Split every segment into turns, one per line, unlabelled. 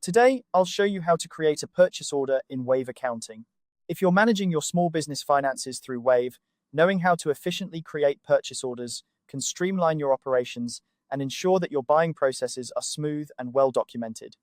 Today, I'll show you how to create a purchase order in Wave Accounting. If you're managing your small business finances through Wave, knowing how to efficiently create purchase orders can streamline your operations and ensure that your buying processes are smooth and well documented.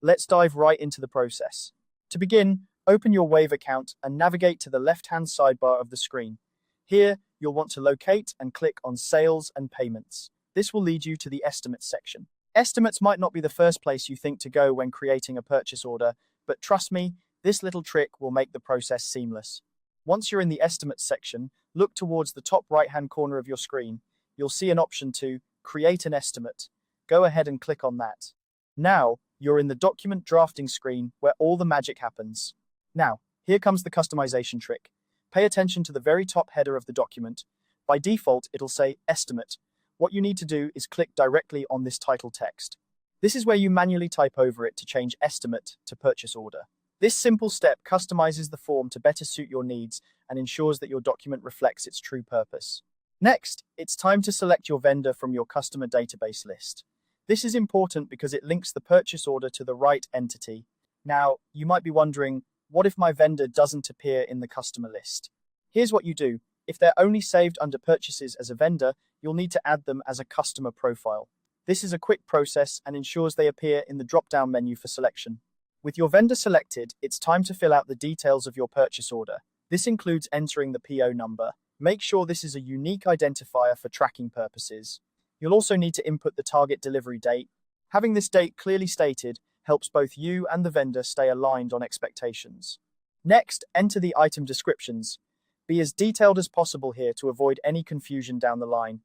Let's dive right into the process. To begin, open your Wave account and navigate to the left-hand sidebar of the screen. Here, you'll want to locate and click on Sales and Payments. This will lead you to the Estimates section. Estimates might not be the first place you think to go when creating a purchase order, but trust me, this little trick will make the process seamless. Once you're in the Estimates section, look towards the top right-hand corner of your screen. You'll see an option to Create an Estimate. Go ahead and click on that. Now, you're in the document drafting screen where all the magic happens. Now, here comes the customization trick. Pay attention to the very top header of the document. By default, it'll say Estimate. What you need to do is click directly on this title text. This is where you manually type over it to change Estimate to Purchase Order. This simple step customizes the form to better suit your needs and ensures that your document reflects its true purpose. Next, it's time to select your vendor from your customer database list. This is important because it links the purchase order to the right entity. Now, you might be wondering, what if my vendor doesn't appear in the customer list? Here's what you do. If they're only saved under purchases as a vendor, you'll need to add them as a customer profile. This is a quick process and ensures they appear in the drop-down menu for selection. With your vendor selected, it's time to fill out the details of your purchase order. This includes entering the PO number. Make sure this is a unique identifier for tracking purposes. You'll also need to input the target delivery date. Having this date clearly stated helps both you and the vendor stay aligned on expectations. Next, enter the item descriptions. Be as detailed as possible here to avoid any confusion down the line.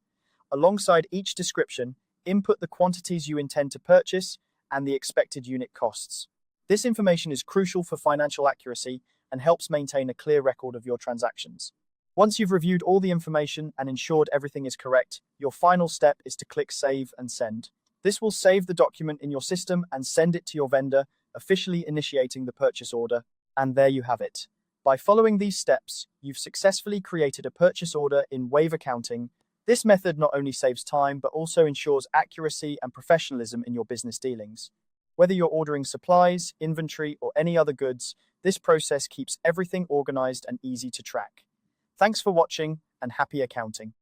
Alongside each description, input the quantities you intend to purchase and the expected unit costs. This information is crucial for financial accuracy and helps maintain a clear record of your transactions. Once you've reviewed all the information and ensured everything is correct, your final step is to click Save and Send. This will save the document in your system and send it to your vendor, officially initiating the purchase order. And there you have it. By following these steps, you've successfully created a purchase order in Wave Accounting. This method not only saves time, but also ensures accuracy and professionalism in your business dealings. Whether you're ordering supplies, inventory, or any other goods, this process keeps everything organized and easy to track. Thanks for watching, and happy accounting.